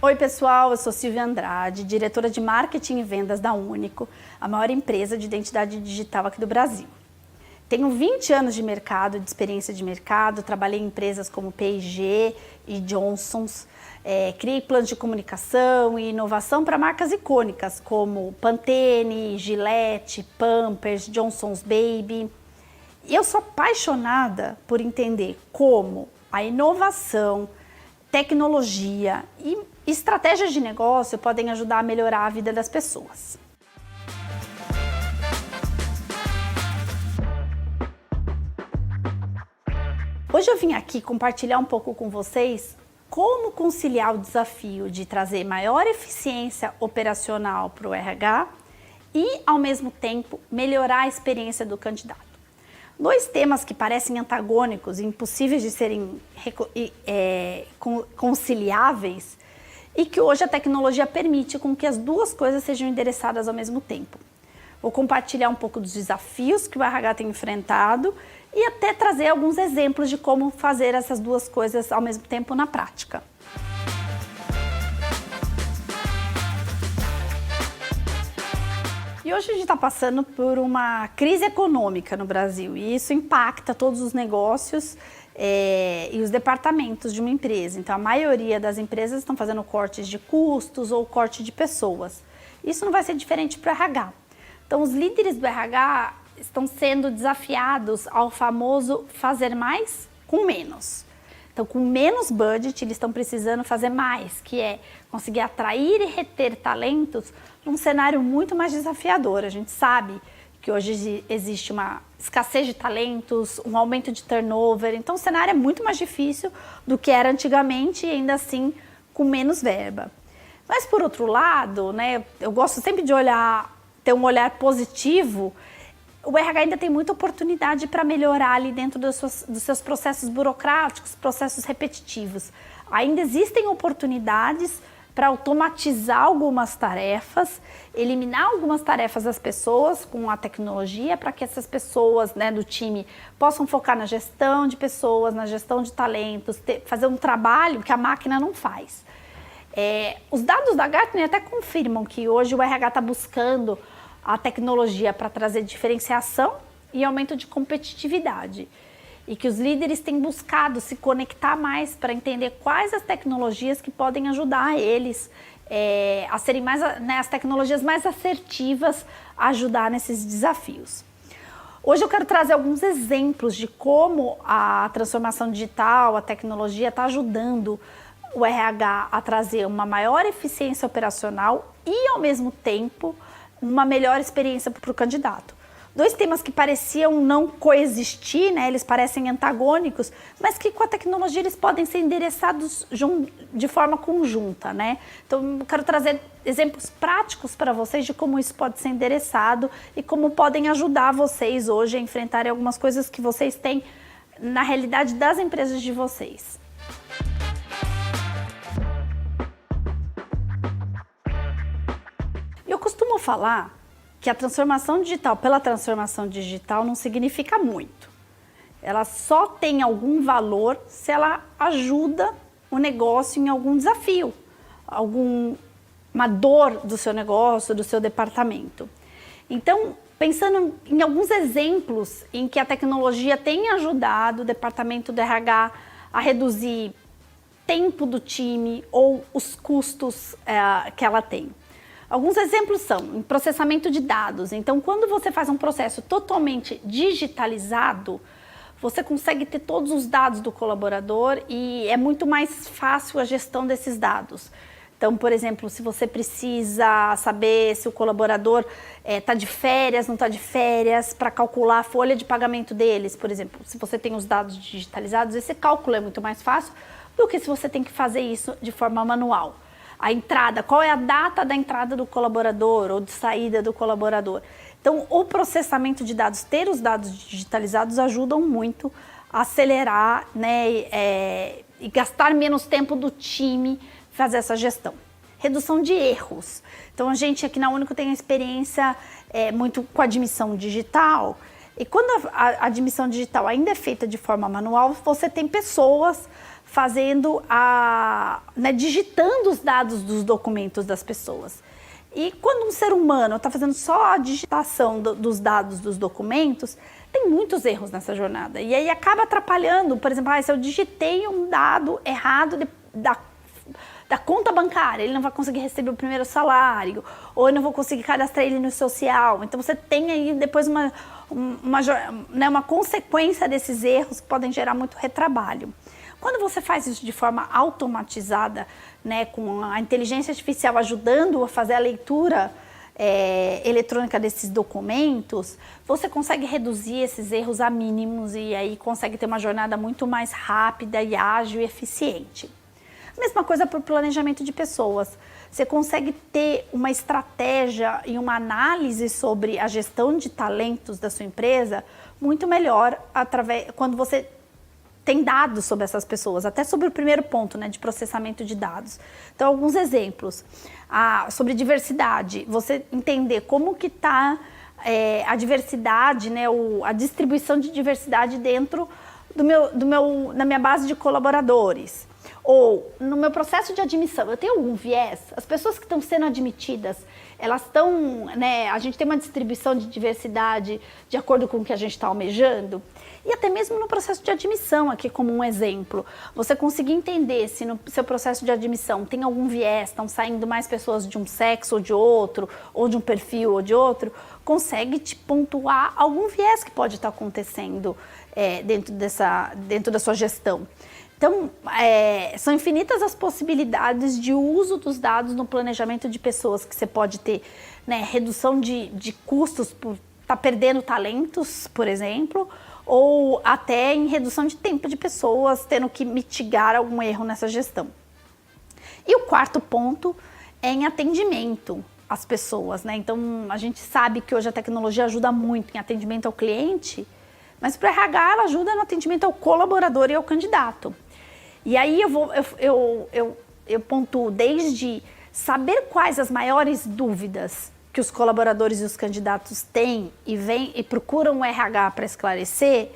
Oi pessoal, eu sou Silvia Andrade, diretora de Marketing e Vendas da Único, a maior empresa de identidade digital aqui do Brasil. Tenho 20 anos de mercado, de experiência de mercado, trabalhei em empresas como P&G e Johnson's, criei planos de comunicação e inovação para marcas icônicas como Pantene, Gillette, Pampers, Johnson's Baby. E eu sou apaixonada por entender como a inovação, tecnologia e estratégias de negócio podem ajudar a melhorar a vida das pessoas. Hoje eu vim aqui compartilhar um pouco com vocês como conciliar o desafio de trazer maior eficiência operacional para o RH e, ao mesmo tempo, melhorar a experiência do candidato. Dois temas que parecem antagônicos e impossíveis de serem conciliáveis e que hoje a tecnologia permite com que as duas coisas sejam endereçadas ao mesmo tempo. Vou compartilhar um pouco dos desafios que o RH tem enfrentado e até trazer alguns exemplos de como fazer essas duas coisas ao mesmo tempo na prática. E hoje a gente está passando por uma crise econômica no Brasil e isso impacta todos os negócios e os departamentos de uma empresa. Então a maioria das empresas estão fazendo cortes de custos ou corte de pessoas. Isso não vai ser diferente para o RH. Então os líderes do RH estão sendo desafiados ao famoso fazer mais com menos. Então, com menos budget, eles estão precisando fazer mais, que é conseguir atrair e reter talentos num cenário muito mais desafiador. A gente sabe que hoje existe uma escassez de talentos, um aumento de turnover, então o cenário é muito mais difícil do que era antigamente e ainda assim com menos verba. Mas, por outro lado, né, eu gosto sempre de ter um olhar positivo. O RH ainda tem muita oportunidade para melhorar ali dentro dos seus processos burocráticos, processos repetitivos. Ainda existem oportunidades para automatizar algumas tarefas, eliminar algumas tarefas das pessoas com a tecnologia para que essas pessoas, né, do time possam focar na gestão de pessoas, na gestão de talentos, fazer um trabalho que a máquina não faz. Os dados da Gartner até confirmam que hoje o RH está buscando a tecnologia para trazer diferenciação e aumento de competitividade. E que os líderes têm buscado se conectar mais para entender quais as tecnologias que podem ajudar eles a serem mais, né, as tecnologias mais assertivas a ajudar nesses desafios. Hoje eu quero trazer alguns exemplos de como a transformação digital, a tecnologia está ajudando o RH a trazer uma maior eficiência operacional e, ao mesmo tempo, uma melhor experiência para o candidato. Dois temas que pareciam não coexistir, né? Eles parecem antagônicos, mas que com a tecnologia eles podem ser endereçados de forma conjunta, né? Então eu quero trazer exemplos práticos para vocês de como isso pode ser endereçado e como podem ajudar vocês hoje a enfrentarem algumas coisas que vocês têm na realidade das empresas de vocês. Eu costumo falar que a transformação digital pela transformação digital não significa muito. Ela só tem algum valor se ela ajuda o negócio em algum desafio, uma dor do seu negócio, do seu departamento. Então, pensando em alguns exemplos em que a tecnologia tem ajudado o departamento do RH a reduzir tempo do time ou os custos que ela tem. Alguns exemplos são em processamento de dados. Então, quando você faz um processo totalmente digitalizado, você consegue ter todos os dados do colaborador e é muito mais fácil a gestão desses dados. Então, por exemplo, se você precisa saber se o colaborador está de férias, não está de férias, para calcular a folha de pagamento deles, por exemplo, se você tem os dados digitalizados, esse cálculo é muito mais fácil do que se você tem que fazer isso de forma manual. A entrada, qual é a data da entrada do colaborador ou de saída do colaborador. Então, o processamento de dados, ter os dados digitalizados ajudam muito a acelerar, né, e gastar menos tempo do time fazer essa gestão. Redução de erros. Então, a gente aqui na Único tem a experiência muito com a admissão digital. E quando a admissão digital ainda é feita de forma manual, você tem pessoas digitando os dados dos documentos das pessoas. E quando um ser humano está fazendo só a digitação dos dados dos documentos, tem muitos erros nessa jornada. E aí acaba atrapalhando, por exemplo, se eu digitei um dado errado da conta bancária, ele não vai conseguir receber o primeiro salário, ou eu não vou conseguir cadastrar ele no social. Então você tem aí depois uma consequência desses erros que podem gerar muito retrabalho. Quando você faz isso de forma automatizada, né, com a inteligência artificial ajudando a fazer a leitura eletrônica desses documentos, você consegue reduzir esses erros a mínimos e aí consegue ter uma jornada muito mais rápida e ágil e eficiente. Mesma coisa para o planejamento de pessoas. Você consegue ter uma estratégia e uma análise sobre a gestão de talentos da sua empresa muito melhor quando você tem dados sobre essas pessoas, até sobre o primeiro ponto, né, de processamento de dados. Então, alguns exemplos sobre diversidade, você entender como que está a diversidade, né, a distribuição de diversidade dentro na minha base de colaboradores. Ou no meu processo de admissão, eu tenho algum viés? As pessoas que estão sendo admitidas, elas estão, né, a gente tem uma distribuição de diversidade de acordo com o que a gente está almejando? E até mesmo no processo de admissão, aqui como um exemplo, você conseguir entender se no seu processo de admissão tem algum viés, estão saindo mais pessoas de um sexo ou de outro, ou de um perfil ou de outro, consegue te pontuar algum viés que pode estar acontecendo dentro da sua gestão. Então, são infinitas as possibilidades de uso dos dados no planejamento de pessoas, que você pode ter, né, redução de custos por estar perdendo talentos, por exemplo, ou até em redução de tempo de pessoas tendo que mitigar algum erro nessa gestão. E o quarto ponto é em atendimento às pessoas, né? Então, a gente sabe que hoje a tecnologia ajuda muito em atendimento ao cliente, mas para o RH ela ajuda no atendimento ao colaborador e ao candidato. E aí eu pontuo desde saber quais as maiores dúvidas que os colaboradores e os candidatos têm e procuram o RH para esclarecer,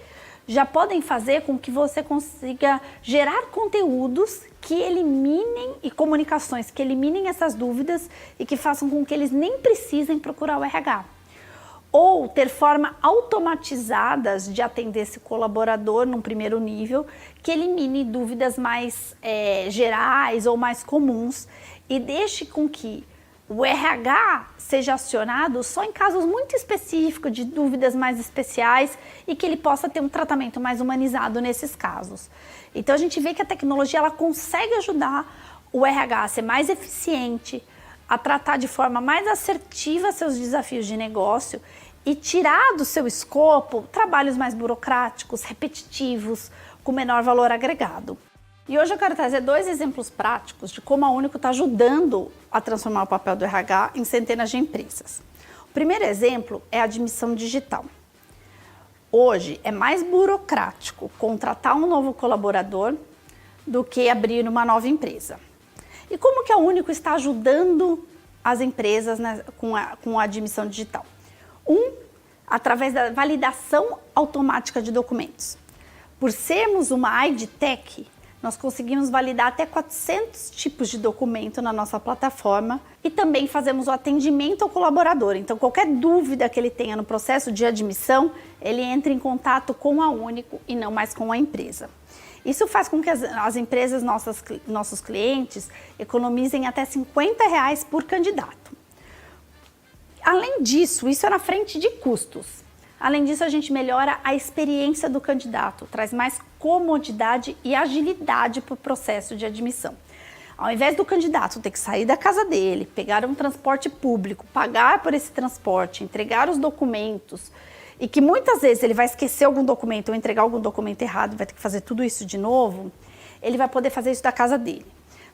já podem fazer com que você consiga gerar conteúdos que eliminem e comunicações que eliminem essas dúvidas e que façam com que eles nem precisem procurar o RH. Ou ter formas automatizadas de atender esse colaborador num primeiro nível, que elimine dúvidas mais gerais ou mais comuns e deixe com que o RH seja acionado só em casos muito específicos, de dúvidas mais especiais, e que ele possa ter um tratamento mais humanizado nesses casos. Então a gente vê que a tecnologia ela consegue ajudar o RH a ser mais eficiente, a tratar de forma mais assertiva seus desafios de negócio e tirar do seu escopo trabalhos mais burocráticos, repetitivos, com menor valor agregado. E hoje eu quero trazer 2 exemplos práticos de como a Único está ajudando a transformar o papel do RH em centenas de empresas. O primeiro exemplo é a admissão digital. Hoje é mais burocrático contratar um novo colaborador do que abrir uma nova empresa. E como que a Único está ajudando as empresas, né, com a admissão digital? Através da validação automática de documentos. Por sermos uma IDTech, nós conseguimos validar até 400 tipos de documento na nossa plataforma e também fazemos o atendimento ao colaborador. Então, qualquer dúvida que ele tenha no processo de admissão, ele entra em contato com a Único e não mais com a empresa. Isso faz com que as empresas, nossos clientes, economizem até R$50 por candidato. Além disso, isso é na frente de custos. Além disso, a gente melhora a experiência do candidato, traz mais comodidade e agilidade para o processo de admissão. Ao invés do candidato ter que sair da casa dele, pegar um transporte público, pagar por esse transporte, entregar os documentos, e que muitas vezes ele vai esquecer algum documento ou entregar algum documento errado, vai ter que fazer tudo isso de novo, ele vai poder fazer isso da casa dele.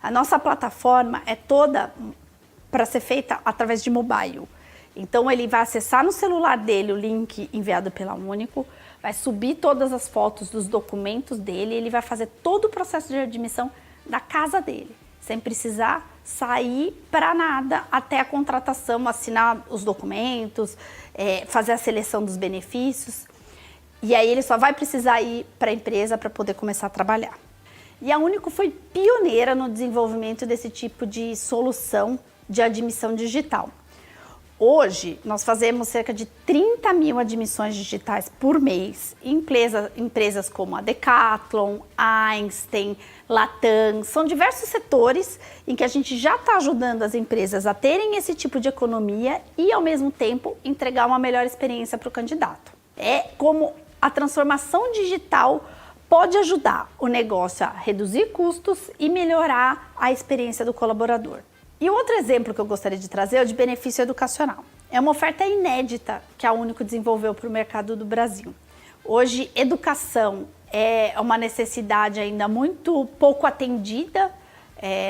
A nossa plataforma é toda para ser feita através de mobile. Então ele vai acessar no celular dele o link enviado pela Único, vai subir todas as fotos dos documentos dele e ele vai fazer todo o processo de admissão da casa dele, sem precisar sair para nada até a contratação, assinar os documentos, fazer a seleção dos benefícios. E aí ele só vai precisar ir para a empresa para poder começar a trabalhar. E a Único foi pioneira no desenvolvimento desse tipo de solução de admissão digital. Hoje, nós fazemos cerca de 30 mil admissões digitais por mês em empresas como a Decathlon, Einstein, Latam. São diversos setores em que a gente já está ajudando as empresas a terem esse tipo de economia e, ao mesmo tempo, entregar uma melhor experiência para o candidato. É como a transformação digital pode ajudar o negócio a reduzir custos e melhorar a experiência do colaborador. E outro exemplo que eu gostaria de trazer é o de benefício educacional. É uma oferta inédita que a Único desenvolveu para o mercado do Brasil. Hoje, educação é uma necessidade ainda muito pouco atendida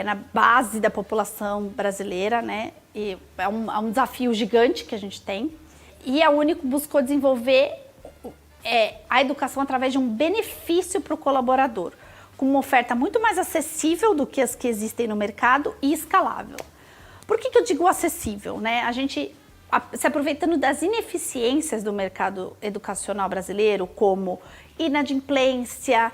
na base da população brasileira, né? E é um desafio gigante que a gente tem. E a Único buscou desenvolver a educação através de um benefício para o colaborador, com uma oferta muito mais acessível do que as que existem no mercado e escalável. Por que eu digo acessível, né? A gente, se aproveitando das ineficiências do mercado educacional brasileiro, como inadimplência,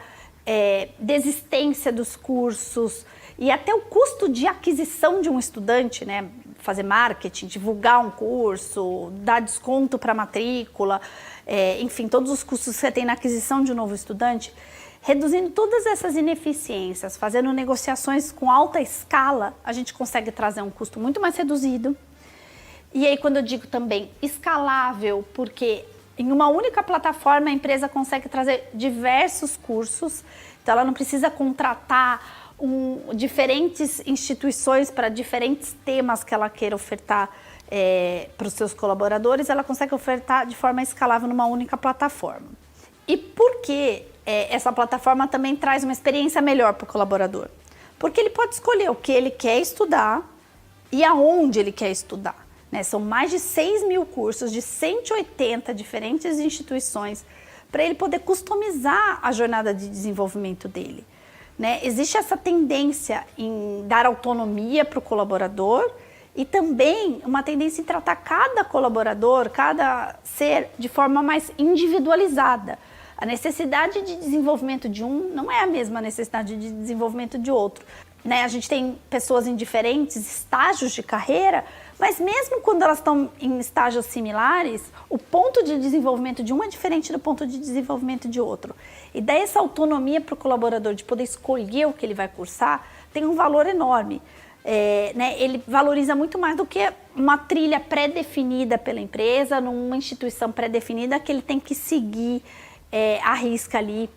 desistência dos cursos e até o custo de aquisição de um estudante, né? Fazer marketing, divulgar um curso, dar desconto para matrícula, enfim, todos os custos que você tem na aquisição de um novo estudante. Reduzindo todas essas ineficiências, fazendo negociações com alta escala, a gente consegue trazer um custo muito mais reduzido. E aí, quando eu digo também escalável, porque em uma única plataforma a empresa consegue trazer diversos cursos, então ela não precisa contratar diferentes instituições para diferentes temas que ela queira ofertar para os seus colaboradores, ela consegue ofertar de forma escalável numa única plataforma. E por que essa plataforma também traz uma experiência melhor para o colaborador? Porque ele pode escolher o que ele quer estudar e aonde ele quer estudar, né? São mais de 6 mil cursos de 180 diferentes instituições para ele poder customizar a jornada de desenvolvimento dele, né? Existe essa tendência em dar autonomia para o colaborador e também uma tendência em tratar cada colaborador, cada ser de forma mais individualizada. A necessidade de desenvolvimento de um não é a mesma necessidade de desenvolvimento de outro, né? A gente tem pessoas em diferentes estágios de carreira, mas mesmo quando elas estão em estágios similares, o ponto de desenvolvimento de um é diferente do ponto de desenvolvimento de outro. E daí essa autonomia para o colaborador de poder escolher o que ele vai cursar tem um valor enorme. Né? Ele valoriza muito mais do que uma trilha pré-definida pela empresa, numa instituição pré-definida que ele tem que seguir à risca ali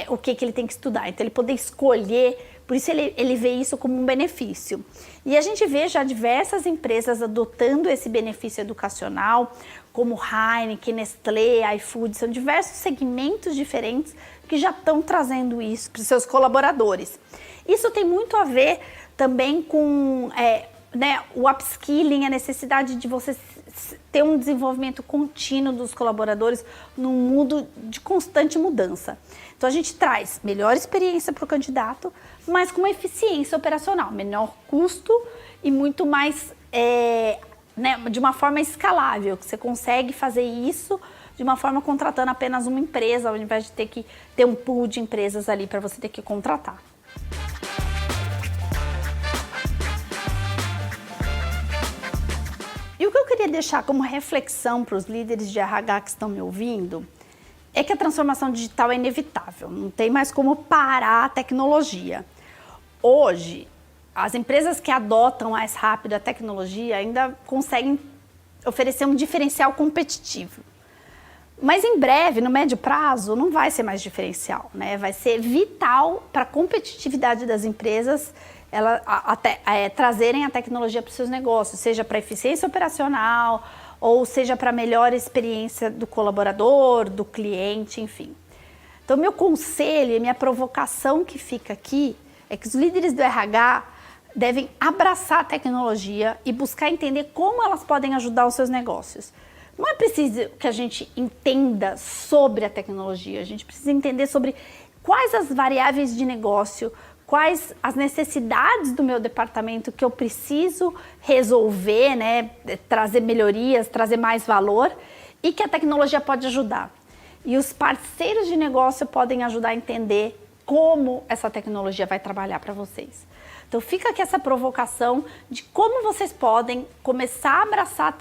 o que ele tem que estudar. Então ele poder escolher, por isso ele vê isso como um benefício. E a gente vê já diversas empresas adotando esse benefício educacional, como Heineken, Nestlé, iFood, são diversos segmentos diferentes que já estão trazendo isso para os seus colaboradores. Isso tem muito a ver também com né, o upskilling, a necessidade de você ter um desenvolvimento contínuo dos colaboradores num mundo de constante mudança. Então a gente traz melhor experiência para o candidato, mas com uma eficiência operacional, menor custo e muito mais, né, de uma forma escalável, que você consegue fazer isso de uma forma contratando apenas uma empresa, ao invés de ter que ter um pool de empresas ali para você ter que contratar. E o que eu queria deixar como reflexão para os líderes de RH que estão me ouvindo é que a transformação digital é inevitável, não tem mais como parar a tecnologia. Hoje, as empresas que adotam mais rápido a tecnologia ainda conseguem oferecer um diferencial competitivo. Mas em breve, no médio prazo, não vai ser mais diferencial, né? Vai ser vital para a competitividade das empresas trazerem a tecnologia para os seus negócios, seja para eficiência operacional ou seja para melhor experiência do colaborador, do cliente, enfim. Então, meu conselho e minha provocação que fica aqui é que os líderes do RH devem abraçar a tecnologia e buscar entender como elas podem ajudar os seus negócios. Não é preciso que a gente entenda sobre a tecnologia, a gente precisa entender sobre quais as variáveis de negócio, quais as necessidades do meu departamento que eu preciso resolver, né, trazer melhorias, trazer mais valor e que a tecnologia pode ajudar. E os parceiros de negócio podem ajudar a entender como essa tecnologia vai trabalhar para vocês. Então fica aqui essa provocação de como vocês podem começar a abraçar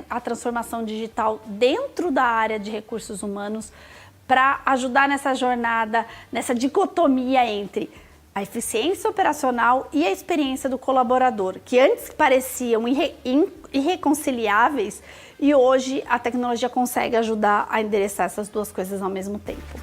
a transformação digital dentro da área de recursos humanos para ajudar nessa jornada, nessa dicotomia entre a eficiência operacional e a experiência do colaborador, que antes pareciam irreconciliáveis e hoje a tecnologia consegue ajudar a endereçar essas duas coisas ao mesmo tempo.